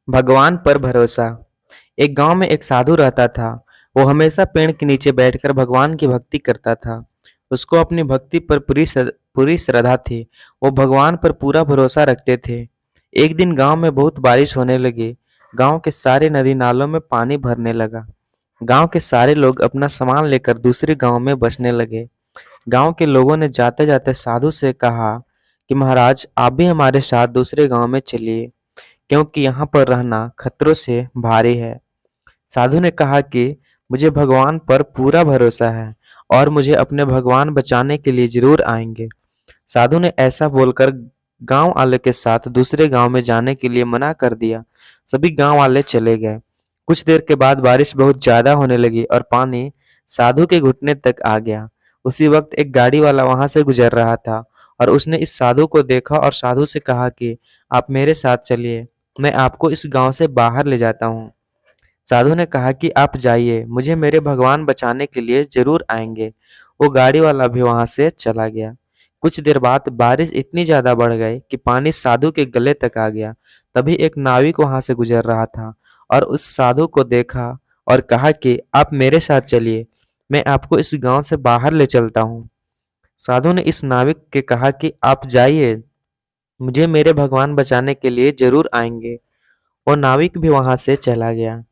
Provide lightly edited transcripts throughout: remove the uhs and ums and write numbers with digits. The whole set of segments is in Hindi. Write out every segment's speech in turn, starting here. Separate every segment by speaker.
Speaker 1: भगवान पर भरोसा। एक गांव में एक साधु रहता था। वो हमेशा पेड़ के नीचे बैठकर भगवान की भक्ति करता था। उसको अपनी भक्ति पर पूरी श्रद्धा थी। वो भगवान पर पूरा भरोसा रखते थे। एक दिन गांव में बहुत बारिश होने लगी। गांव के सारे नदी नालों में पानी भरने लगा। गांव के सारे लोग अपना सामान लेकर दूसरे गांव में बसने लगे। गांव के लोगों ने जाते जाते साधु से कहा कि महाराज, आप भी हमारे साथ दूसरे गांव में चलिए, क्योंकि यहाँ पर रहना खतरों से भारी है। साधु ने कहा कि मुझे भगवान पर पूरा भरोसा है और मुझे अपने भगवान बचाने के लिए जरूर आएंगे। साधु ने ऐसा बोलकर गांव वाले के साथ दूसरे गांव में जाने के लिए मना कर दिया। सभी गांव वाले चले गए। कुछ देर के बाद बारिश बहुत ज्यादा होने लगी और पानी साधु के घुटने तक आ गया। उसी वक्त एक गाड़ी वाला वहां से गुजर रहा था और उसने इस साधु को देखा और साधु से कहा कि आप मेरे साथ चलिए, मैं आपको इस गांव से बाहर ले जाता हूँ। साधु ने कहा कि आप जाइए, मुझे मेरे भगवान बचाने के लिए जरूर आएंगे। वो गाड़ी वाला भी वहां से चला गया। कुछ देर बाद बारिश इतनी ज्यादा बढ़ गई कि पानी साधु के गले तक आ गया। तभी एक नाविक वहां से गुजर रहा था और उस साधु को देखा और कहा कि आप मेरे साथ चलिए, मैं आपको इस गांव से बाहर ले चलता हूँ। साधु ने इस नाविक के कहा कि आप जाइए, मुझे मेरे भगवान बचाने के लिए जरूर आएंगे। वो नाविक भी वहां से चला गया।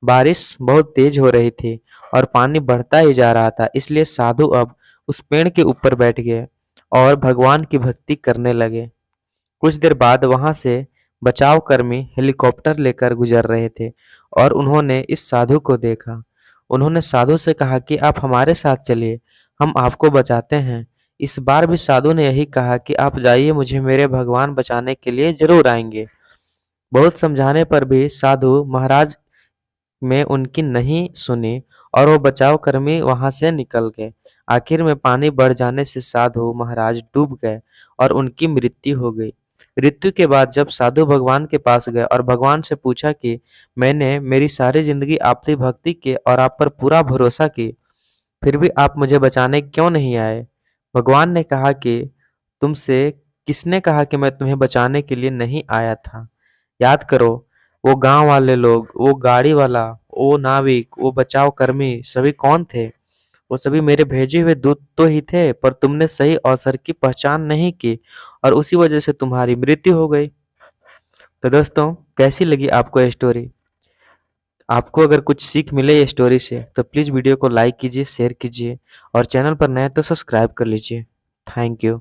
Speaker 1: बारिश बहुत तेज हो रही थी और पानी बढ़ता ही जा रहा था, इसलिए साधु अब उस पेड़ के ऊपर बैठ गए और भगवान की भक्ति करने लगे। कुछ देर बाद वहां से बचाव कर्मी हेलीकॉप्टर लेकर गुजर रहे थे और उन्होंने इस साधु को देखा। उन्होंने साधु से कहा कि आप हमारे साथ चलिए, हम आपको बचाते हैं। इस बार भी साधु ने यही कहा कि आप जाइए, मुझे मेरे भगवान बचाने के लिए जरूर आएंगे। बहुत समझाने पर भी साधु महाराज में उनकी नहीं सुनी और वो बचाव कर्मी वहां से निकल गए। आखिर में पानी बढ़ जाने से साधु महाराज डूब गए और उनकी मृत्यु हो गई। मृत्यु के बाद जब साधु भगवान के पास गए और भगवान से पूछा कि मैंने मेरी सारी जिंदगी आपकी भक्ति की और आप पर पूरा भरोसा की, फिर भी आप मुझे बचाने क्यों नहीं आए? भगवान ने कहा कि तुमसे किसने कहा कि मैं तुम्हें बचाने के लिए नहीं आया था? याद करो, वो गांव वाले लोग, वो गाड़ी वाला, वो नाविक, वो बचाव कर्मी सभी कौन थे? वो सभी मेरे भेजे हुए दूत तो ही थे, पर तुमने सही अवसर की पहचान नहीं की और उसी वजह से तुम्हारी मृत्यु हो गई। तो दोस्तों, कैसी लगी आपको ये स्टोरी? आपको अगर कुछ सीख मिले ये स्टोरी से तो प्लीज़ वीडियो को लाइक कीजिए, शेयर कीजिए और चैनल पर नए तो सब्सक्राइब कर लीजिए। Thank you.